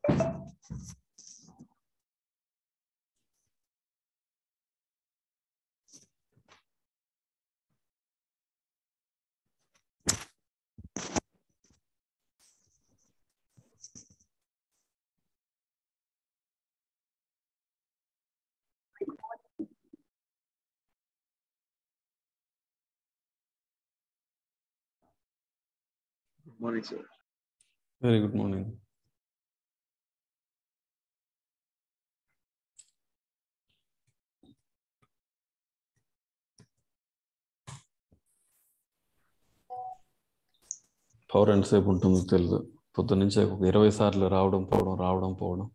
Good morning, sir. Very good morning. Power ఎంతసేపు ఉంటుందో తెలుసు. పొద్దున్నుంచి ఒక 20 సార్లు రావడం పోవడం.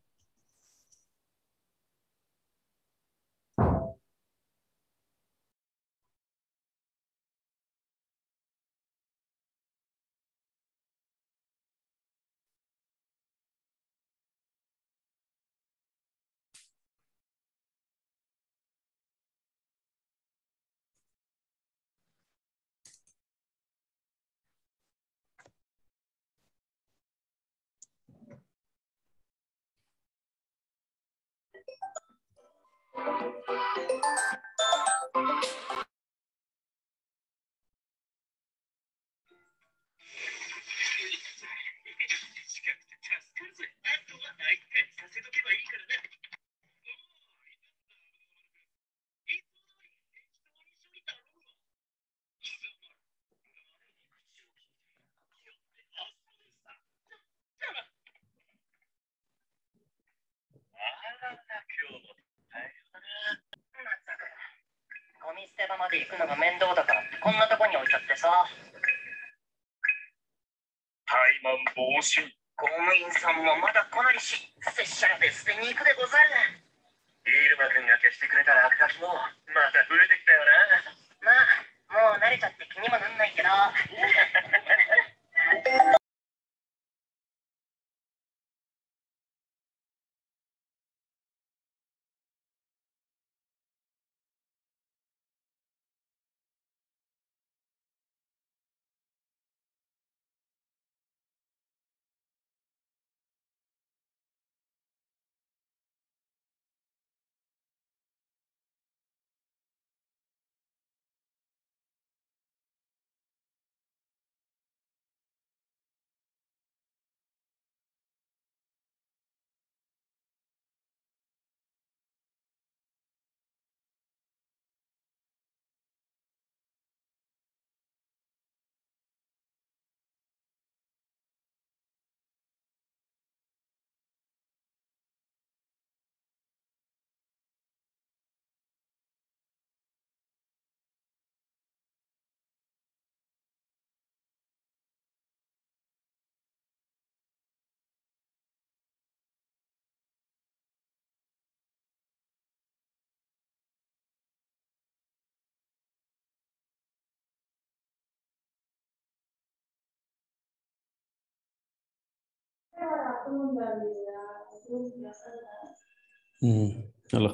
Hello,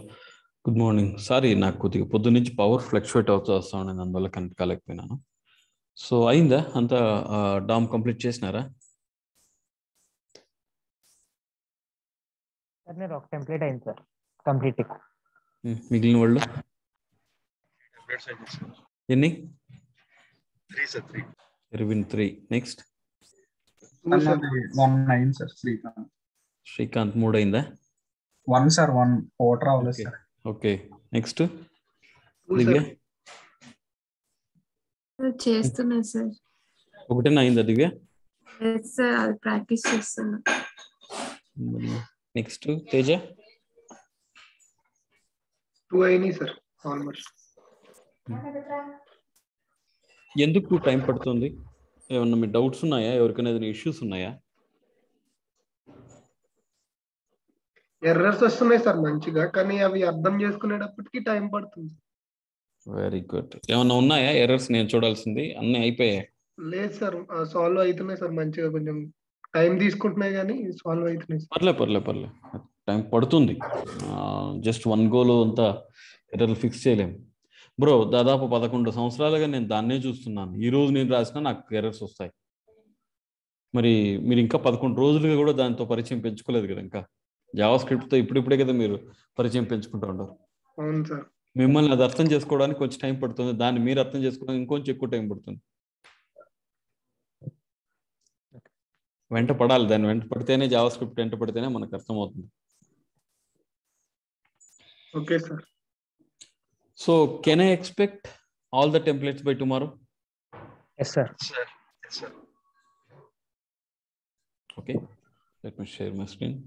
good morning. సారీ, నాకు కొద్దిగా పొద్దున్నుంచి పవర్ ఫ్లక్చువేట్ అవుతూ వస్తా ఉండింది, అందువల్ల కనెక్ట్ కాలేకపోయినాను. సో అయిందా అంతా? డామ్ కంప్లీట్ చేసినారా? సార్ నేను ఒక టెంప్లెట్ అయింది సార్, కంప్లీట్. మిగిలిన వాళ్ళు Templates అయింది, sir. ఎన్ని? 3, sir. 3. Erwin 3. Next 2 sir, 1 9 sir. Srikanth 3 అయిందా? 1 sir, 1 ఓటర్ అవ్వలేదు sir. Okay, next 2, Divya sir. చేస్తున్నా సార్. ఒకటేనా అయిందా దివ్య? సార్ అది ప్రాక్టీస్ చేస్తున్నా. నెక్స్ట్ తేజ 2 అయినాయి సార్ ఆల్మోస్ట్. ఎందుకు టైం పడుతుంది? ఏమన్నా మీ డౌట్స్ ఉన్నాయా? ఎవరికైనా ఏదైనా ఇష్యూస్ ఉన్నాయా? ఎర్రర్స్ వస్తున్నాయి సార్ మంచిగా, కానీ అవి అర్థం చేసుకునేటప్పటికి టైం పడుతుంది. Very good. ఏమన్నా ఉన్నాయా ఎర్రర్స్ నేను చూడాల్సింది? అన్నీ అయిపోయాయి? లేదు సార్, సాల్వ్ అవుతున్నాయి సార్ మంచిగా, కొంచెం టైం తీసుకుంటున్నాయి కానీ సాల్వ్ అవుతున్నాయి సార్. పర్లే టైం పడుతుంది. జస్ట్ 1 గోలో అంతా ఎర్రర్లు ఫిక్స్ చేయలేము బ్రో. దాదాపు 11 సంవత్సరాలుగా నేను దాన్నే చూస్తున్నాను. ఈ రోజు నేను రాసినా నాకు ఎర్రర్స్ వస్తాయి. మరి మీరు ఇంకా 11 రోజులుగా కూడా దాంతో పరిచయం పెంచుకోలేదు కదా. ఇంకా జావా స్క్రిప్ట్తో ఇప్పుడిప్పుడే కదా మీరు పరిచయం పెంచుకుంటూ ఉంటారు. అవును సార్. మిమ్మల్ని అది అర్థం చేసుకోవడానికి కొంచెం టైం పడుతుంది, దాన్ని మీరు అర్థం చేసుకోవడానికి ఇంకొంచెం ఎక్కువ టైం పడుతుంది. వెంట పడాలి, దాన్ని వెంట పడితేనే జావా స్క్రిప్ట్ వెంట పడితేనే మనకు అర్థమవుతుంది. Okay sir. So can I expect all the templates by tomorrow? Yes, sir. Sir. Yes, sir. Okay, let me share my screen.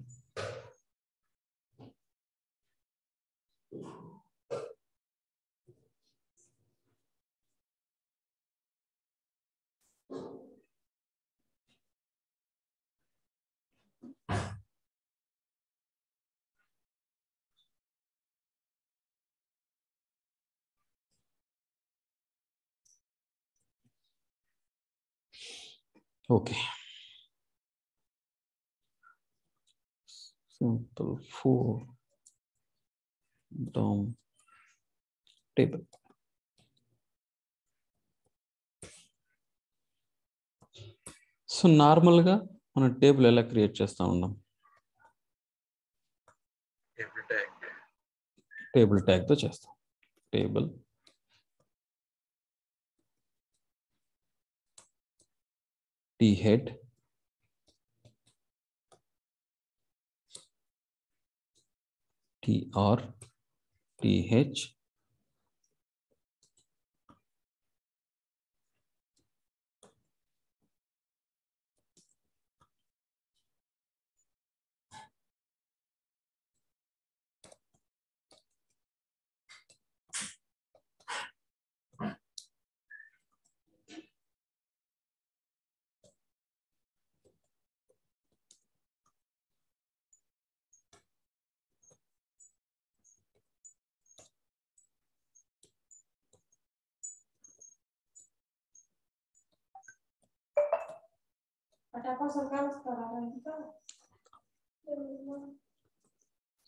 Okay. Simple for DOM table. So నార్మల్గా మన టేబుల్ ఎలా create చేస్తూ ఉన్నాం? Table ట్యాగ్తో చేస్తాం. Table head tr th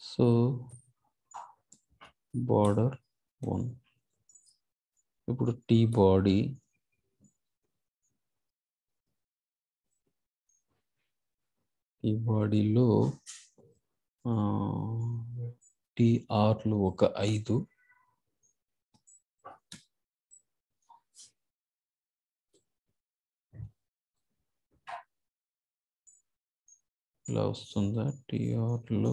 so border 1. ఇప్పుడు tea body ఈ బాడీలో టీఆర్లు ఒక 5, ఇలా వస్తుందా? టీఆర్లో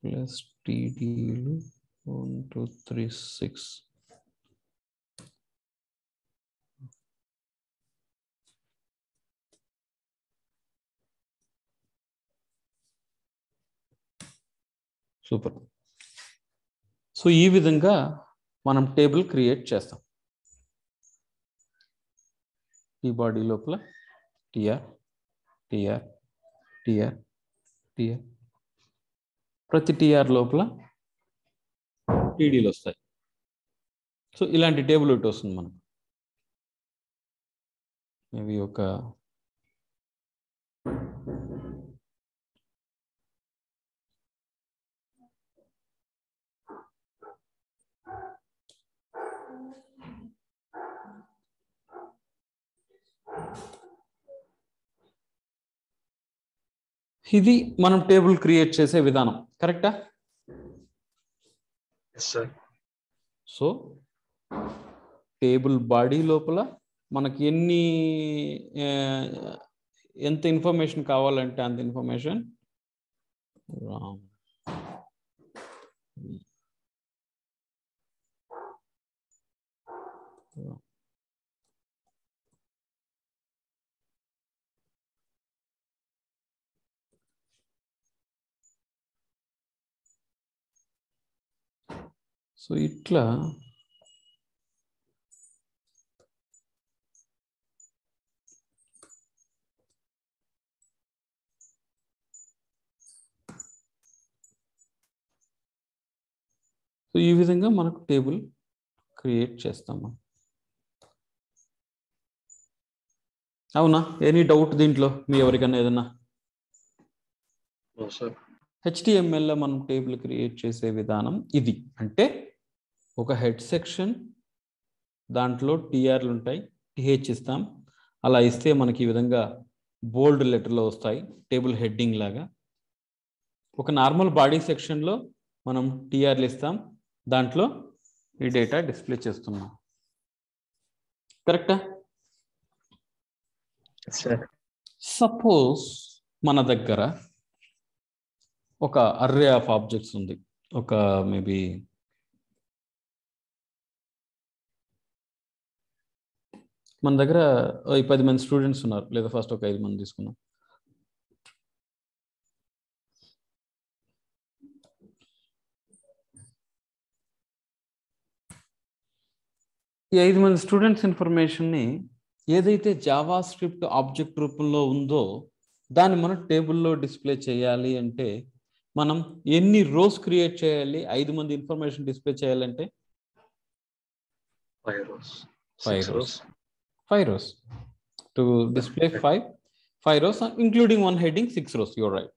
ప్లస్ టీడీలు 1 2 3 6. సూపర్. సో ఈ విధంగా మనం టేబుల్ క్రియేట్ చేస్తాం. ఈ బాడీ లోపల టిఆర్ టిఆర్ టిఆర్ టిఆర్, ప్రతి టిఆర్ లోపల టీడీలు వస్తాయి. సో ఇలాంటి టేబుల్ ఒకటి వస్తుంది మనకు. ఇవి ఒక ఇది మనం టేబుల్ క్రియేట్ చేసే విధానం. కరెక్టా? Yes, sir. So table body లోపల మనకి ఎంత ఇన్ఫర్మేషన్ కావాలంటే అంత ఇన్ఫర్మేషన్ సో ఇట్లా సో ఈ విధంగా మనకు టేబుల్ క్రియేట్ చేస్తాము. అవునా? ఎనీ డౌట్ దీంట్లో మీ ఎవరికైనా ఏదన్నా? No, sir. హెచ్టిఎంఎల్లో మనం టేబుల్ క్రియేట్ చేసే విధానం ఇది. అంటే ఒక హెడ్ సెక్షన్, దాంట్లో టీఆర్లు ఉంటాయి, టిహెచ్ ఇస్తాం. అలా ఇస్తే మనకి ఈ విధంగా బోల్డ్ లెటర్లో వస్తాయి, టేబుల్ హెడ్డింగ్ లాగా. ఒక నార్మల్ బాడీ సెక్షన్లో మనం టీఆర్లు ఇస్తాం, దాంట్లో ఈ డేటా డిస్ప్లే చేస్తున్నాం. కరెక్టా? సపోజ్ మన దగ్గర ఒక అర్రే ఆఫ్ ఆబ్జెక్ట్స్ ఉంది. ఒక మేబీ మన దగ్గర 10 మంది స్టూడెంట్స్ ఉన్నారు, లేదా ఫస్ట్ ఒక 5 మంది తీసుకున్నాం. ఈ 5 మంది స్టూడెంట్స్ ఇన్ఫర్మేషన్ని ఏదైతే జావా స్క్రిప్ట్ ఆబ్జెక్ట్ రూపంలో ఉందో దాన్ని మనం టేబుల్లో డిస్ప్లే చేయాలి అంటే మనం ఎన్ని రోస్ క్రియేట్ చేయాలి? 5 మంది ఇన్ఫర్మేషన్ డిస్ప్లే చేయాలంటే 5 rows. 5 rows. 5 rows. To display 5 rows, including one heading, 6 rows. You're right.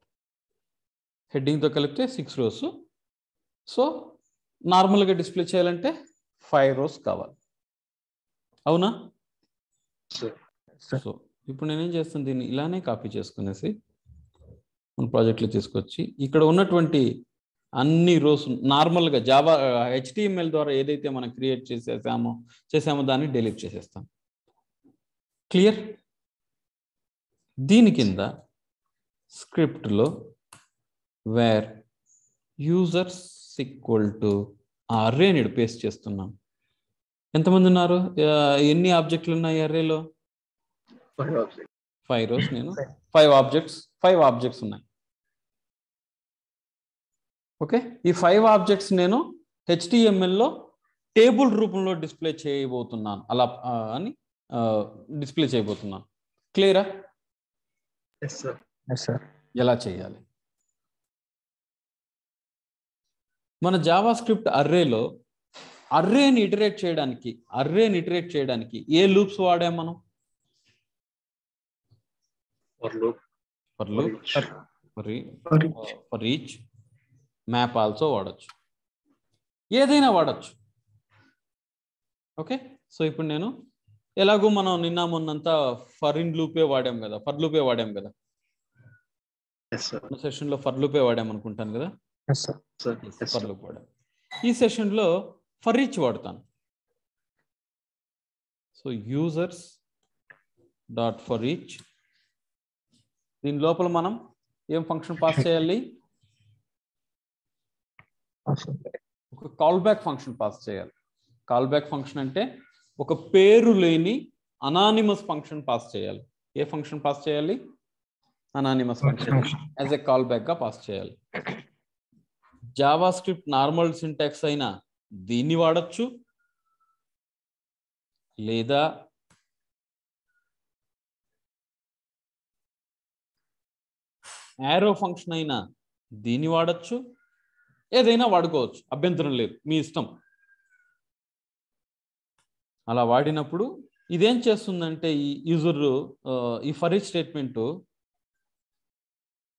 Heading తో కలిపితే 6 rows. సో నార్మల్గా డిస్ప్లే చేయాలంటే 5 rows కావాలి. అవునా? సో ఇప్పుడు నేనేం చేస్తాను, దీన్ని ఇలానే కాపీ చేసుకునేసి మన ప్రాజెక్ట్లో తీసుకొచ్చి ఇక్కడ ఉన్నటువంటి అన్ని రోస్ నార్మల్గా జావా HTML ద్వారా ఏదైతే మనం క్రియేట్ చేసామో దాన్ని డిలీట్ చేసేస్తాం. క్లియర్? దీని కింద స్క్రిప్ట్లో వేర్ యూజర్స్ ఈక్వల్ టు అర్రేని పేస్ట్ చేస్తున్నాం. ఎంతమంది ఉన్నారు? ఎన్ని ఆబ్జెక్టులు ఉన్నాయి అర్రేలో? 5 rows. నేను 5 ఆబ్జెక్ట్స్ ఉన్నాయి. ఓకే, ఈ 5 ఆబ్జెక్ట్స్ నేను HTML-లో టేబుల్ రూపంలో డిస్ప్లే చేయబోతున్నాను. అలా అని డిస్ప్లే చేయబోతున్నాను. క్లియరా? ఎలా చేయాలి? మన జావా స్క్రిప్ట్ అర్రేలో అర్రేని ఇటరేట్ చేయడానికి ఏ లూప్స్ వాడాం మనం? ఫర్ ఈచ్, మ్యాప్ ఆల్సో వాడచ్చు, ఏదైనా వాడచ్చు. ఓకే, సో ఇప్పుడు నేను ఎలాగో మనం నిన్న మొన్నంతా ఫర్ లూపే వాడాం కదా, సెషన్లో ఫర్ లూపే వాడాం అనుకుంటాను కదా. ఫర్ లూప్ వాడాం. ఈ సెషన్లో ఫర్ ఈచ్ వాడతాను. So users dot for each, దీని లోపల మనం ఏం ఫంక్షన్ పాస్ చేయాలి? ఒక కాల్ బ్యాక్ ఫంక్షన్ పాస్ చేయాలి. కాల్ బ్యాక్ ఫంక్షన్ అంటే ఒక పేరు లేని అనానిమస్ ఫంక్షన్ పాస్ చేయాలి. ఏ ఫంక్షన్ పాస్ చేయాలి? Anonymous function as a callback గా పాస్ చేయాలి. జావా స్క్రిప్ట్ నార్మల్ సింటాక్స్ అయినా దీన్ని వాడచ్చు, లేదా యారో ఫంక్షన్ అయినా దీన్ని వాడచ్చు, ఏదైనా వాడుకోవచ్చు, అభ్యంతరం లేదు, మీ ఇష్టం. అలా వాడినప్పుడు ఇదేం చేస్తుందంటే ఈ యూజర్ ఈ ఫర్ ఈచ్ స్టేట్మెంట్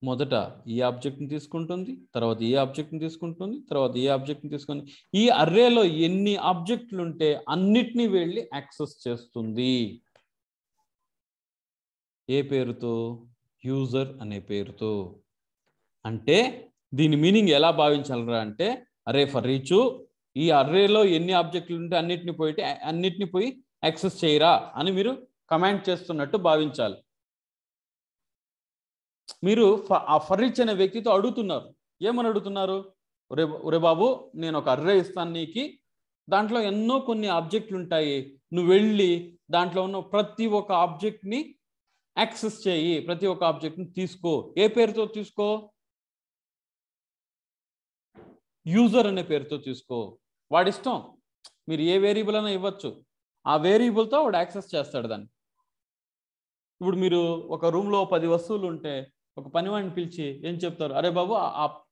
మొదట ఈ ఆబ్జెక్ట్ని తీసుకుంటుంది, తర్వాత ఈ ఆబ్జెక్ట్ని తీసుకుంటుంది, తర్వాత ఈ ఆబ్జెక్ట్ని తీసుకొని ఈ అర్రేలో ఎన్ని ఆబ్జెక్టులు ఉంటే అన్నిటినీ వెళ్ళి యాక్సెస్ చేస్తుంది. ఏ పేరుతో? యూజర్ అనే పేరుతో. అంటే దీని మీనింగ్ ఎలా భావించాలరా అంటే, అరే ఫర్ ఈచ్ ఈ అర్రేలో ఎన్ని ఆబ్జెక్టులు ఉంటే అన్నిటిని పోయి యాక్సెస్ చేయరా అని మీరు కమాండ్ చేస్తున్నట్టు భావించాలి. మీరు ఆ ఫర్ ఈచ్ అనే వ్యక్తితో అడుగుతున్నారు. ఏమని అడుగుతున్నారు? ఒరే బాబు, నేను ఒక అర్రే ఇస్తాను నీకు, దాంట్లో ఎన్నో కొన్ని ఆబ్జెక్టులు ఉంటాయి, నువ్వు వెళ్ళి దాంట్లో ఉన్న ప్రతి ఒక్క ఆబ్జెక్ట్ని యాక్సెస్ చేయి, ప్రతి ఒక్క ఆబ్జెక్ట్ని తీసుకో. ఏ పేరుతో తీసుకో? యూజర్ అనే పేరుతో తీసుకో. వాడిష్టం, మీరు ఏ వేరియబుల్ అయినా ఇవ్వచ్చు, ఆ వేరియబుల్తో వాడు యాక్సెస్ చేస్తాడు దాన్ని. ఇప్పుడు మీరు ఒక రూమ్లో 10 వస్తువులు ఉంటే ఒక పనివాడిని పిలిచి ఏం చెప్తారు? అరే బాబు,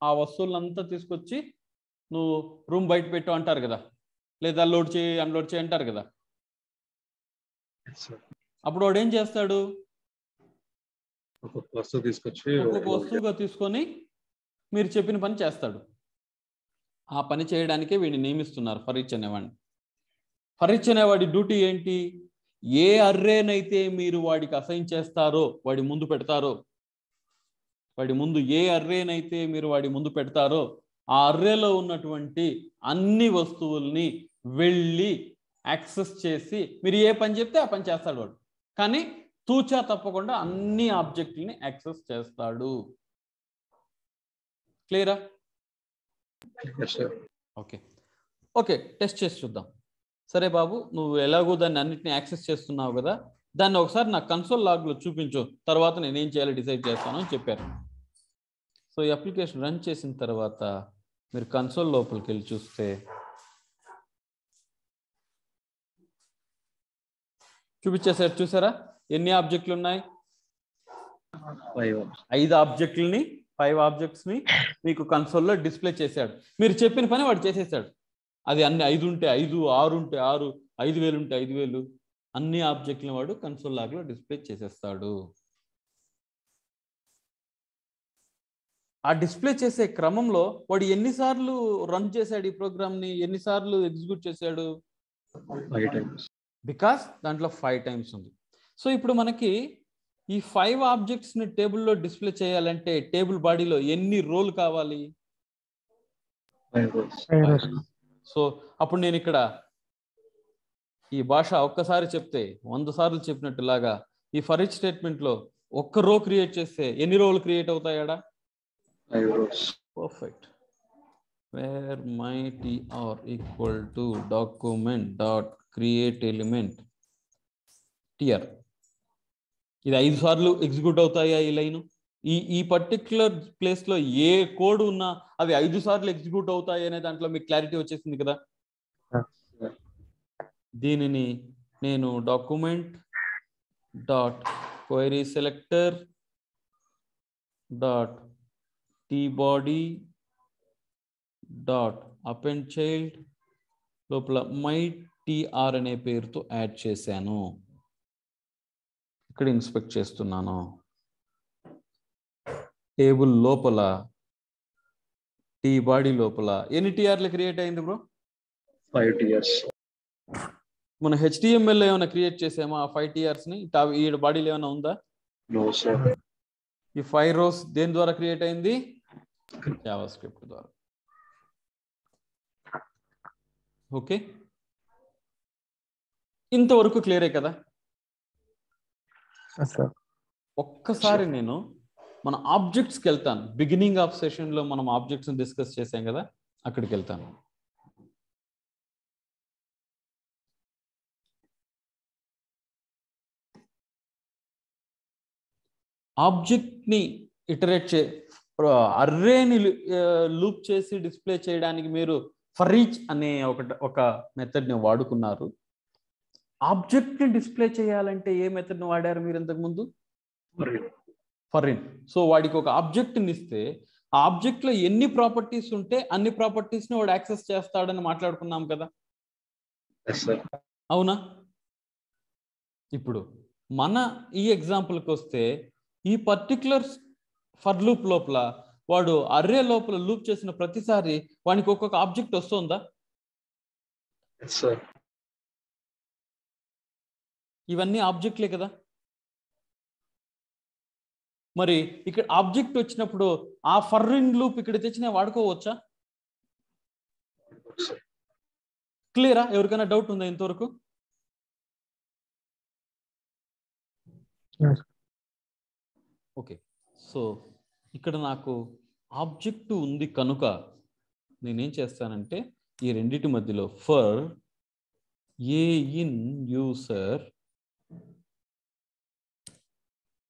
ఆ వస్తువులంతా తీసుకొచ్చి నువ్వు రూమ్ బయట పెట్టు అంటారు కదా, లేదా లోడ్ చేయి అన్లోడ్ చేయి అంటారు కదా. అప్పుడు వాడు ఏం చేస్తాడు? ఒక్కొక్క వస్తువుగా తీసుకొని మీరు చెప్పిన పని చేస్తాడు. ఆ పని చేయడానికే వీడిని నియమిస్తున్నారు ఫర్ ఈచ్ అనేవాడిని. ఫర్ ఈచ్ అనేవాడి డ్యూటీ ఏంటి? ఏ అర్రేనైతే మీరు వాడికి అసైన్ చేస్తారో, వాడి ముందు పెడతారో, వాడి ముందు ఏ అర్రేనైతే మీరు వాడి ముందు పెడతారో ఆ అర్రేలో ఉన్నటువంటి అన్ని వస్తువుల్ని వెళ్ళి యాక్సెస్ చేసి మీరు ఏ పని చెప్తే ఆ పని చేస్తాడు వాడు. కానీ తూచా తప్పకుండా అన్ని ఆబ్జెక్ట్లని యాక్సెస్ చేస్తాడు. క్లియరా? ఓకే ఓకే, టెస్ట్ చేసి చూద్దాం. సరే బాబు, నువ్వు ఎలాగో దాన్ని అన్నిటిని యాక్సెస్ చేస్తున్నావు కదా, దాన్ని ఒకసారి నా కన్సోల్ లాగ్లో చూపించు, తర్వాత నేనేం చేయాలో డిసైడ్ చేస్తాను అని చెప్పారు. సో ఈ అప్లికేషన్ రన్ చేసిన తర్వాత మీరు కన్సోల్ లోపలికి వెళ్ళి చూస్తే చూపించేసారు. చూసారా ఎన్ని ఆబ్జెక్టులు ఉన్నాయి? 5 ఆబ్జెక్టులని, 5 ఆబ్జెక్ట్స్ని మీకు కన్సోల్లో డిస్ప్లే చేశాడు. మీరు చెప్పిన పని వాడు చేసేసాడు. అది అన్ని 5 ఉంటే 5, 6 ఉంటే 6, 5000 ఉంటే 5000, అన్ని ఆబ్జెక్ట్లను వాడు కన్సోల్ లాగ్లో డిస్ప్లే చేసేస్తాడు. ఆ డిస్ప్లే చేసే క్రమంలో వాడు ఎన్నిసార్లు రన్ చేశాడు ఈ ప్రోగ్రామ్ని, ఎన్నిసార్లు ఎగ్జిక్యూట్ చేశాడు? 5 times. బికాస్ దాంట్లో 5 టైమ్స్ ఉంది. సో ఇప్పుడు మనకి ఈ 5 ఆబ్జెక్ట్స్ని టేబుల్లో డిస్ప్లే చేయాలంటే టేబుల్ బాడీలో ఎన్ని రోలు కావాలి? 5 rows. సో అప్పుడు నేను ఇక్కడ ఈ భాష ఒక్కసారి చెప్తే 100 సార్లు చెప్పినట్టులాగా ఈ ఫర్ ఈచ్ స్టేట్మెంట్లో ఒక్క రో క్రియేట్ చేస్తే ఎన్ని రోలు క్రియేట్ అవుతాయాడా? 5 rows. Perfect. Var my TR equal to document dot create element TR. ఇది 5 సార్లు ఎగ్జిక్యూట్ అవుతాయా ఈ లైన్? ఈ పర్టిక్యులర్ ప్లేస్లో ఏ కోడ్ ఉన్నా అవి 5 సార్లు ఎగ్జిక్యూట్ అవుతాయి అనే దాంట్లో మీకు క్లారిటీ వచ్చేసింది కదా. దీనిని నేను document dot query selector dot T body dot append child లోపల మై టీఆర్ అనే పేరుతో యాడ్ చేశాను. ఇక్కడ ఇన్స్పెక్ట్ చేస్తున్నాను. టేబుల్ లోపల టీ బాడీ లోపల ఎన్ని టీఆర్లు క్రియేట్ అయింది బ్రో? 5 tiers. మన HTML ఏమైనా క్రియేట్ చేసామా ఆ 5 టీఆర్స్ని? ఈ బాడీలో ఏమైనా ఉందా? No sir. ఈ 5 రోస్ దేని ద్వారా క్రియేట్ అయింది? జావా స్క్రిప్ట్ ద్వారా. ఓకే, ఇంతవరకు క్లియరే కదా? ఒక్కసారి నేను మన ఆబ్జెక్ట్స్కి వెళ్తాను. బిగినింగ్ ఆఫ్ సెషన్లో మనం ఆబ్జెక్ట్స్ డిస్కస్ చేసాం కదా, అక్కడికి వెళ్తాను. ఆబ్జెక్ట్ని ఇటరేట్ అర్రేని లూప్ చేసి డిస్ప్లే చేయడానికి మీరు ఫర్ ఈచ్ అనే ఒక మెథడ్ని వాడుకున్నారు. ఆబ్జెక్ట్ని డిస్ప్లే చేయాలంటే ఏ మెథడ్ని వాడారు మీరు ఇంతకుముందు? For in. సో వాడికి ఒక ఆబ్జెక్ట్ని ఇస్తే ఆ ఆబ్జెక్ట్లో ఎన్ని ప్రాపర్టీస్ ఉంటే అన్ని ప్రాపర్టీస్ని వాడు యాక్సెస్ చేస్తాడని మాట్లాడుకున్నాం కదా, అవునా? ఇప్పుడు మన ఈ ఎగ్జాంపుల్కి వస్తే ఈ పర్టిక్యులర్ ఫర్ లూప్ లోపల వాడు అర్రే లోపల లూప్ చేసిన ప్రతిసారి వానికి ఒక్కొక్క ఆబ్జెక్ట్ వస్తుందా? ఇవన్నీ ఆబ్జెక్ట్లే కదా. మరి ఇక్కడ ఆబ్జెక్ట్ వచ్చినప్పుడు ఆ ఫర్ ఇన్ లూప్ ఇక్కడ తెచ్చిన వాడుకోవచ్చా? క్లియరా? ఎవరికైనా డౌట్ ఉందా ఇంతవరకు? ఓకే, సో ఇక్కడ నాకు ఆబ్జెక్ట్ ఉంది కనుక నేనేం చేస్తానంటే ఈ రెండిటి మధ్యలో ఫర్ ఏ ఇన్ యూసర్,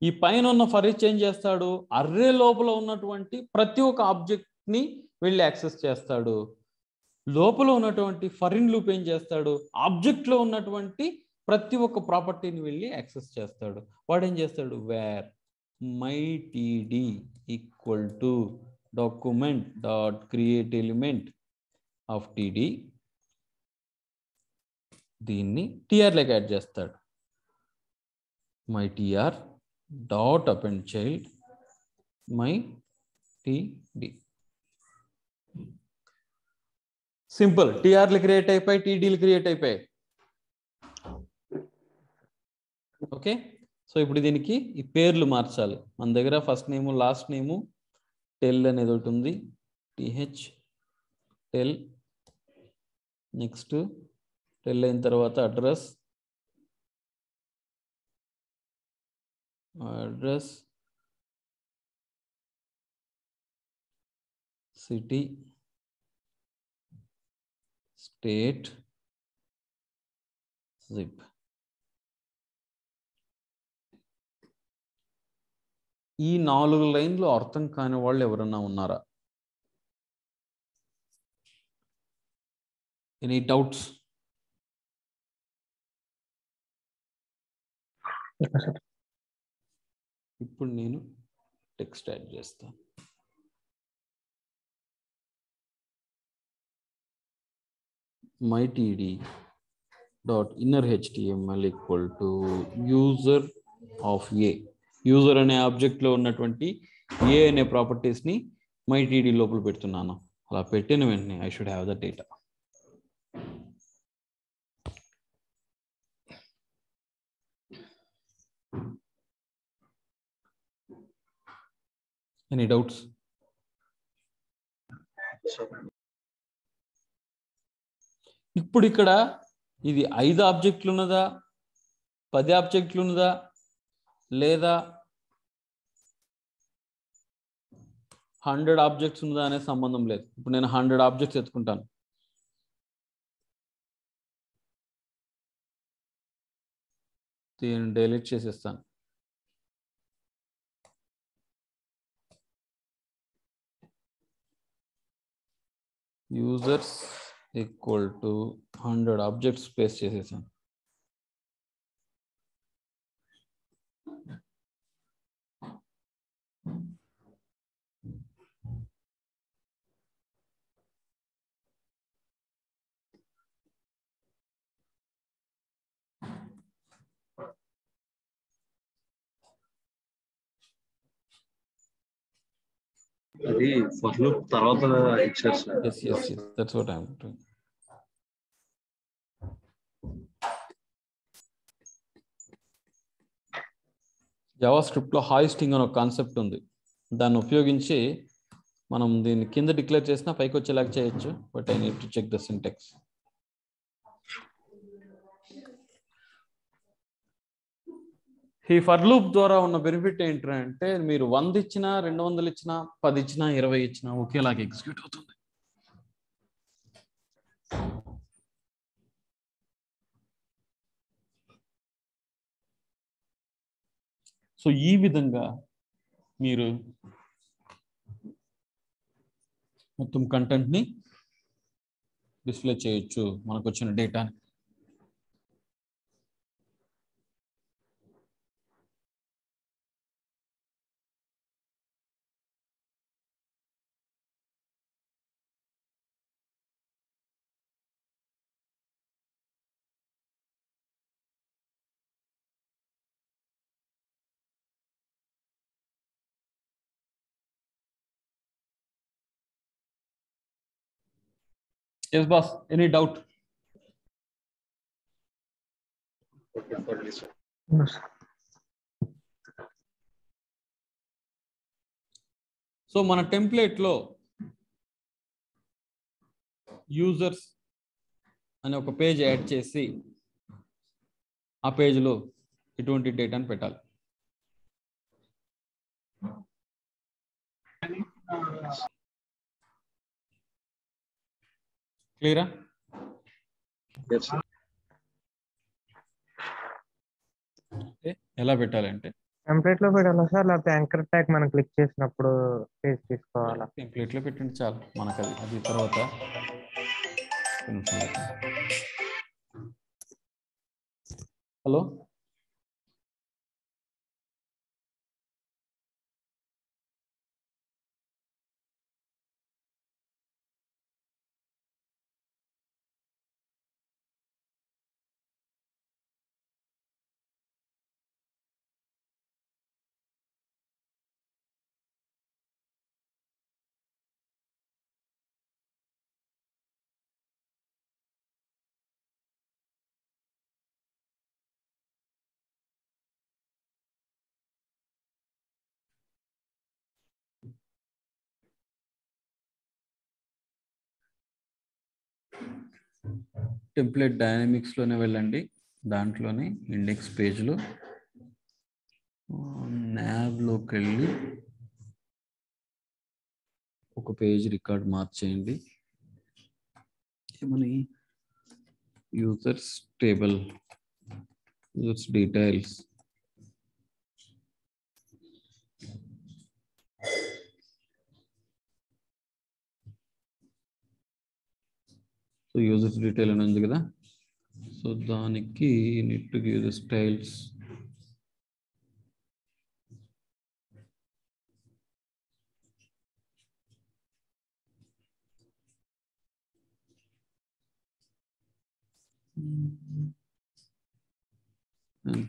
ఈ పైన ఉన్న ఫర్ ఈచ్ ఏం చేస్తాడు? అర్రే లోపల ఉన్నటువంటి ప్రతి ఒక్క ఆబ్జెక్ట్ని వెళ్ళి యాక్సెస్ చేస్తాడు. లోపల ఉన్నటువంటి ఫర్ ఇన్ లూప్ ఏం చేస్తాడు? ఆబ్జెక్ట్లో ఉన్నటువంటి ప్రతి ఒక్క ప్రాపర్టీని వెళ్ళి యాక్సెస్ చేస్తాడు. వాడు ఏం చేస్తాడు? Var my TD equal to document dot create element of TD, దీన్ని టీఆర్లోకి యాడ్ చేస్తాడు. My TR dot append child my TD. Simple. టీఆర్లు క్రియేట్ అయిపోయి టీడీలు క్రియేట్ అయిపోయాయి. ఓకే, సో ఇప్పుడు దీనికి ఈ పేర్లు మార్చాలి. మన దగ్గర first name last name tel అనేది ఒకటి ఉంది, టిహెచ్ టెల్. నెక్స్ట్ టెల్ అయిన తర్వాత అడ్రస్, సిటీ, స్టేట్, జిప్. ఈ 4 లైన్లు అర్థం కాని వాళ్ళు ఎవరన్నా ఉన్నారా? Any doubts? ఇప్పుడు నేను టెక్స్ట్ యాడ్ చేస్తాను. mytd dot inner html equal to user of a. User అనే ఆబ్జెక్ట్ లో ఉన్నటువంటి ఏ అనే ప్రాపర్టీస్ ని mytd లోపల పెడుతున్నాను. అలా పెట్టిన వెంటనే I should have the data. Any doubts? ఇప్పుడు ఇక్కడ ఇది 5 ఆబ్జెక్టులు ఉన్నదా, 10 ఆబ్జెక్టులు ఉన్నదా, లేదా 100 ఆబ్జెక్ట్స్ ఉన్నదా అనే సంబంధం లేదు. ఇప్పుడు నేను 100 ఆబ్జెక్ట్స్ ఎత్తుకుంటాను. దీన్ని డిలీట్ చేసేస్తాను. Users equal to 100 objects space చేసేసాను. అది ఫర్ లూప్ తర్వాత ఇచ్చారు sir. Yes, that's what I'm doing. Java script లో హాయిస్టింగ్ అనే ఒక కాన్సెప్ట్ ఉంది. దాన్ని ఉపయోగించి మనం దీన్ని కింద డిక్లేర్ చేసినా పైకి వచ్చేలాగా చేయొచ్చు. But I need to check the syntax. ఈ ఫర్ లూప్ ద్వారా ఉన్న బెనిఫిట్ ఏంటంటే మీరు 100 ఇచ్చినా, 200 ఇచ్చినా, 10 ఇచ్చినా, 20 ఇచ్చినా ఒకేలాగా ఎగ్జిక్యూట్ అవుతుంది. సో ఈ విధంగా మీరు మొత్తం కంటెంట్ని డిస్ప్లే చేయొచ్చు మనకు వచ్చిన డేటాని. Yes, boss. Any doubt? Okay, for listen. So మన టెంప్లెట్లో యూజర్స్ అనే ఒక పేజ్ యాడ్ చేసి ఆ పేజ్లో ఇటువంటి డేటాను పెట్టాలి. క్లియరా? Yes, sir. ఎలా పెట్టాలంటే టెంప్లెట్ లో పెట్టాలా సార్, లేకపోతే యాంకర్ ట్యాగ్ మనం క్లిక్ చేసినప్పుడు పేజ్ తీసుకోవాలా? టెంప్లెట్లో పెట్టండి చాలు మనకు. అది తర్వాత హలో టెంప్లెట్ డైనమిక్స్లోనే వెళ్ళండి, దాంట్లోనే ఇండెక్స్ పేజ్లో న్యావ్లోకి వెళ్ళి ఒక పేజ్ రికార్డ్ మార్చేయండి. ఏమని users table, users details, so users detail అని ఉంది కదా, సో దానికి need to give the styles.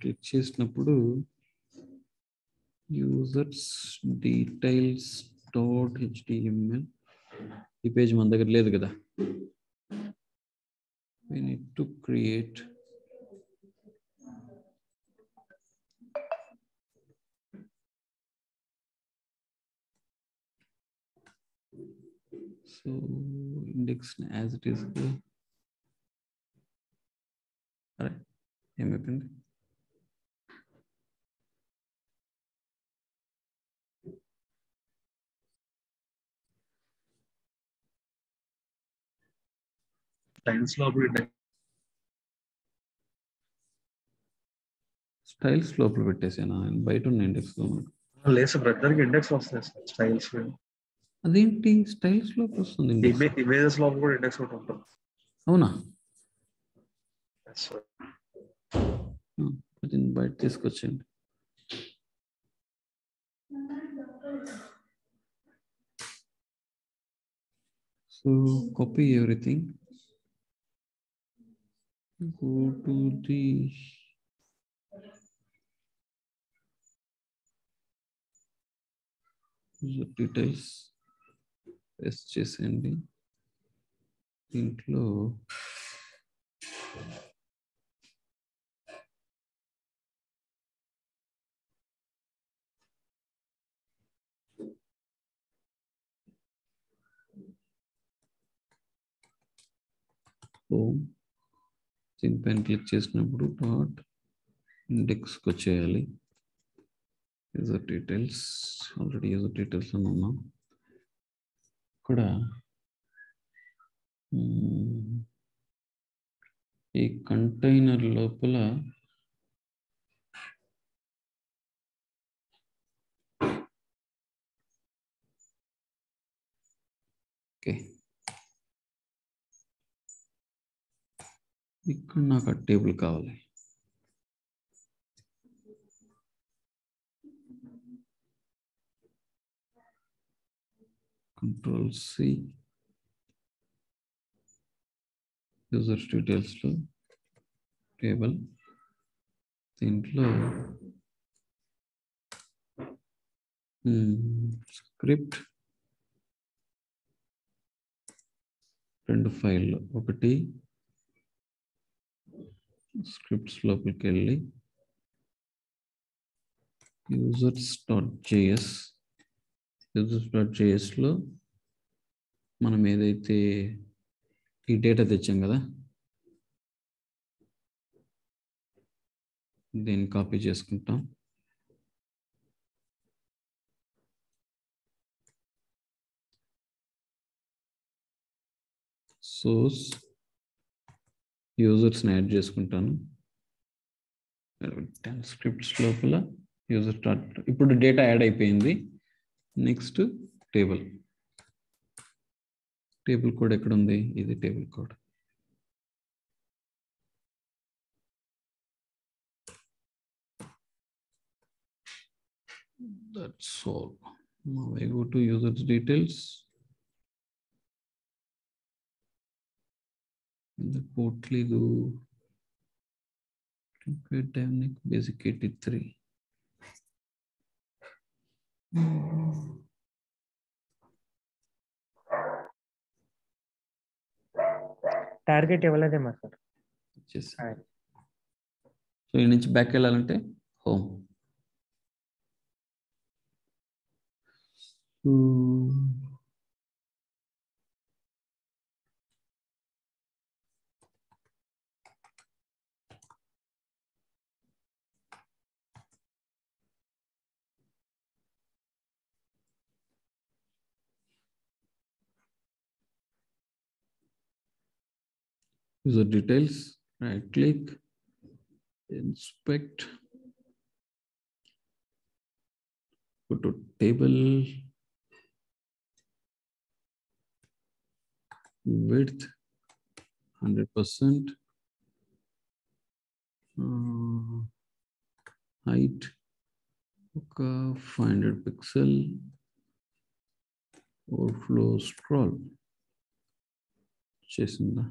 Click చేసినప్పుడు యూజర్స్ డీటెయిల్స్ డాట్ హెచ్టిఎంఎల్, ఈ పేజ్ మన దగ్గర లేదు కదా, we need to create so index as it is here. All right, ఏమైపోయింది? స్టైల్స్ లోపల ఇండెక్స్ స్టైల్స్ లోపల పెట్టేసానా? బయట ఉన్న ఇండెక్స్ లో లేదు సార్, బ్రదర్కి ఇండెక్స్ వస్తాయి సార్ స్టైల్స్. అదేంటి స్టైల్స్ లోపల వస్తుంది? ఇమేజెస్ లోపల కూడా ఇండెక్స్ ఒకటి ఉంటుంది. అవునా? Yes, sir. కొంచెం బయట తీసుకొచ్చేయండి. So copy everything, go to the user details, paste చేసేయండి. దీంట్లో హోమ్, దీనిపైన క్లిక్ చేసినప్పుడు డాట్ ఇండెక్స్కి వచ్చేయాలి. User details, already user details అని ఉన్నాం ఇక్కడ. ఈ కంటైనర్ లోపల ఓకే, ఇక్కడ నాకు ఆ టేబుల్ కావాలి. కంట్రోల్ సి, యూజర్స్ డీటెయిల్స్లో టేబుల్, దీంట్లో స్క్రిప్ట్, రెండు ఫైళ్ళు, ఒకటి స్క్రిప్ట్స్ లోపలికి వెళ్ళి users.js, users.js-లో మనం ఏదైతే ఈ డేటా తెచ్చాం కదా, దీన్ని కాపీ చేసుకుంటాం. సోర్స్ యూజర్స్ని యాడ్ చేసుకుంటాను. స్క్రిప్ట్స్ లోపల యూజర్ డాట్, ఇప్పుడు డేటా యాడ్ అయిపోయింది. నెక్స్ట్ టేబుల్, టేబుల్ కోడ్ ఎక్కడ ఉంది? ఇది table code. That's all. Now I go to users details. In the portly do template dynamic basic 83. Target ఇవ్వలేదేమో సార్. సో ఈ నుంచి బ్యాక్ వెళ్ళాలంటే home. user details, right click, inspect, go to table, width 100%, height 500 pixel, overflow scroll చేసిందా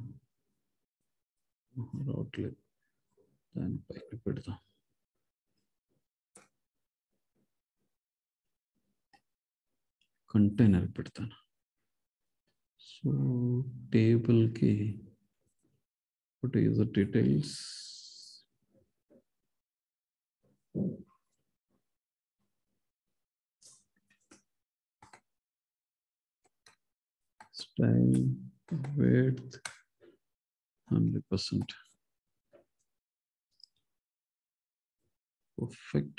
రావట్లేదు, దాని పైన పెడతాం. Container పెడతాను. సో టేబుల్కి ఒకటి user details, style, width 100%, perfect,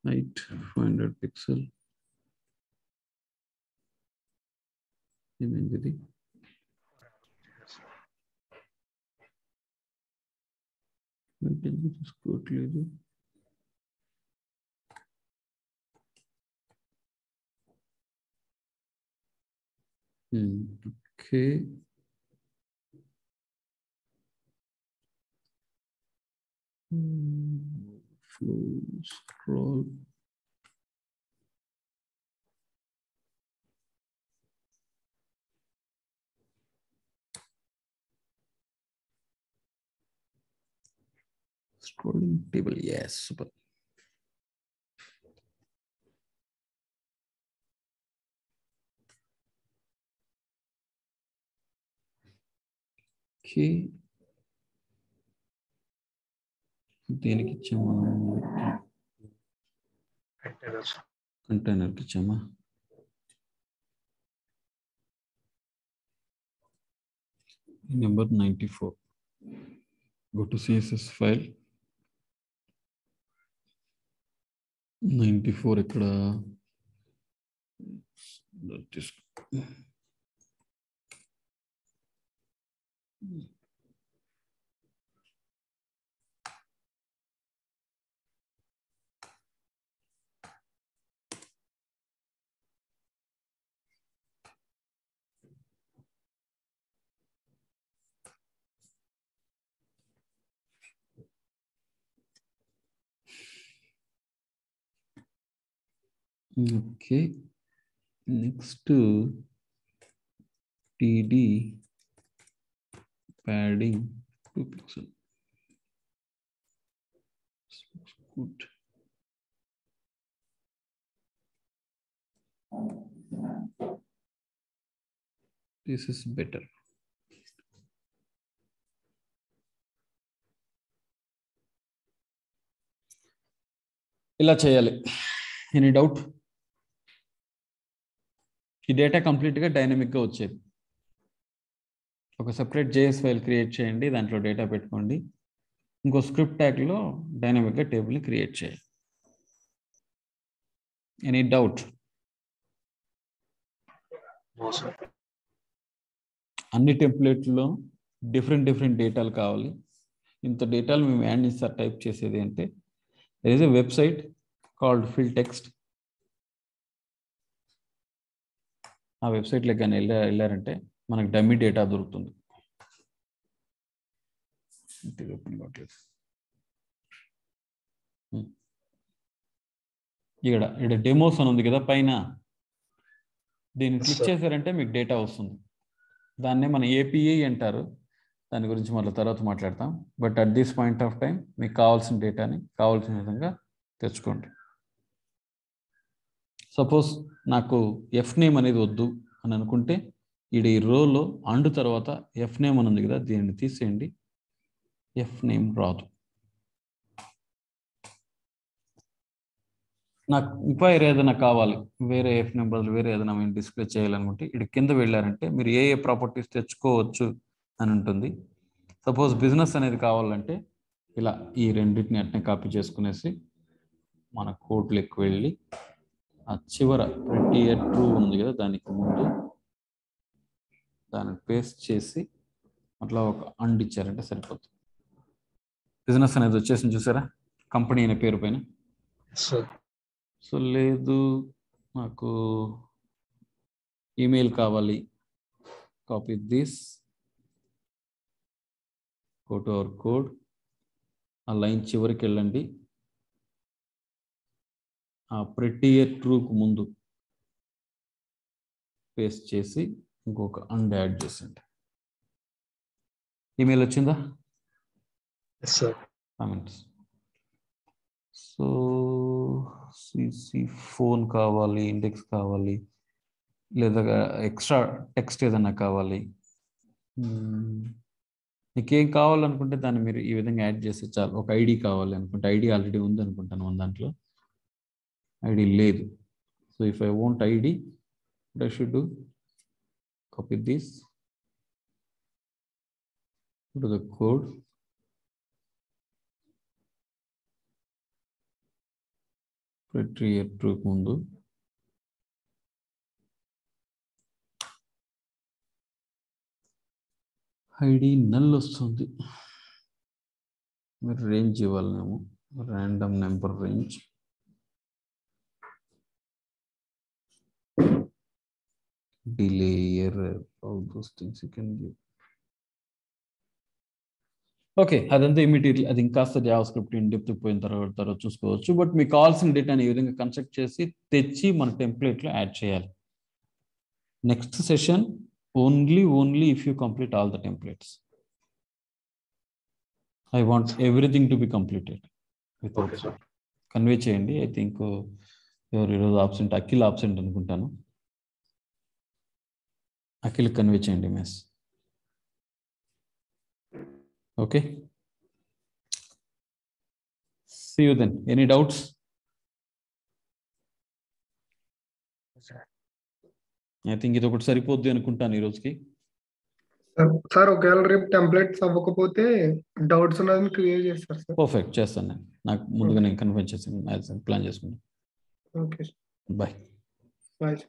height 500 pixel, ఏమైంది తీసుకోవట్లేదు. Okay, flow scroll, scrolling table, yes, super. Okay, దేనికి ఇచ్చామా, కంటైనర్కి ఇచ్చామా. Number 94, go to CSS file, 94 ఇక్కడ okay. Next TD padding 2 pixel. Looks good. This is better. ఇలా చేయాలి. Any doubt? ఈ డేటా కంప్లీట్గా డైనమిక్గా వచ్చేది. ఒక సెపరేట్ JS ఫైల్ క్రియేట్ చేయండి, దాంట్లో డేటా పెట్టుకోండి. ఇంకో స్క్రిప్ట్ ట్యాగ్లో డైనమిక్గా టేబుల్ని క్రియేట్ చేయాలి. Any doubt? అన్ని టెంప్లెట్లో డిఫరెంట్ డేటాలు కావాలి. ఇంత డేటాలు మేము యాడ్ చేస్తారు టైప్ చేసేది అంటే there is a website called Filltext. ఆ వెబ్సైట్లోకి కానీ వెళ్ళారంటే మనకు డమ్మీ డేటా దొరుకుతుంది. ఇక్కడ డెమోస్ అని ఉంది కదా పైన, దీన్ని క్లిక్ చేశారంటే మీకు డేటా వస్తుంది. దాన్నే మన API అంటారు. దాని గురించి మళ్ళీ తర్వాత మాట్లాడతాం. But at this point of time మీకు కావాల్సిన డేటాని కావాల్సిన విధంగా తెచ్చుకోండి. సపోజ్ నాకు FName అనేది వద్దు అని అనుకుంటే ఈ రోలో అండ్ తర్వాత FName అని ఉంది కదా, దీన్ని తీసేయండి. FName రాదు. నాకు ఇంక్వైరీ ఏదైనా కావాలి, వేరే FName బదులు వేరే ఏదైనా మేము డిస్ప్లే చేయాలనుకుంటే ఇక్కడ కింద వెళ్ళారంటే మీరు ఏ ప్రాపర్టీస్ తెచ్చుకోవచ్చు అని ఉంటుంది. సపోజ్ బిజినెస్ అనేది కావాలంటే ఇలా ఈ రెండింటిని అట్నే కాపీ చేసుకునేసి మన కోడ్లోకి వెళ్ళి ఆ చివర prettier true ఉంది కదా, దానికి ముందు దాన్ని పేస్ట్ చేసి అట్లా ఒక అండ్ ఇచ్చారంటే సరిపోతుంది. బిజినెస్ అనేది వచ్చేసింది చూసారా, కంపెనీ అనే పేరు పైన. సార్ సో లేదు నాకు ఈమెయిల్ కావాలి, copy this, go to our code, ఆ లైన్ చివరికి వెళ్ళండి, ఆ ప్రెటియర్ ట్రూకు ముందు పేస్ట్ చేసి ఇంకొక అండ్ యాడ్ చేసండి. ఈమెయిల్ వచ్చిందా? Sir comments. So CC phone కావాలి, ఇండెక్స్ కావాలి, లేదా ఎక్స్ట్రా టెక్స్ట్ ఏదన్నా కావాలి, మీకేం కావాలనుకుంటే దాన్ని మీరు ఈ విధంగా యాడ్ చేస్తే చాలు. ఒక ఐడి కావాలి అనుకుంటే, ఐడి ఆల్రెడీ ఉంది అనుకుంటాను మన దాంట్లో, ఐడి లేదు. So if I want ID, what I should do, copy this, go to the code, create true ముందు ఐడి నల్ వస్తుంది, మీరు రేంజ్ ఇవ్వాలనేమో, random number range, delay, error, all those things you can give. Okay, అదంతా immediately అది ఇంకాస్త Java script in depth పోయిన తర్వాత చూసుకోవచ్చు. బట్ మీకు కావాల్సిన డేటాని ఈ విధంగా కన్స్ట్రక్ట్ చేసి తెచ్చి మన టెంప్లెట్లో యాడ్ చేయాలి. Next session only if you complete all the templates. I want everything to be completed without. Convey చేయండి. ఐ థింక్ ఎవరు ఈరోజు ఆబ్సెంట్, అఖిల్ ఆబ్సెంట్ అనుకుంటాను. అఖిల్ కన్వే చేయండి miss. Okay, see you then. Any doubts? I think ఇది ఒకటి సరిపోద్ది అనుకుంటాను ఈ రోజుకి. సార్ ఒకవేళ రేపు టెంప్లెట్స్ అవ్వకపోతే డౌట్స్ ఉన్నది క్లియర్ చేస్తారు సార్. పర్ఫెక్ట్, చేస్తాను నేను. నాకు ముందుగా నేను కన్ఫర్మ్ చేస్తాను, ప్లాన్ చేసుకుంటాను. Okay bye. బాయ్.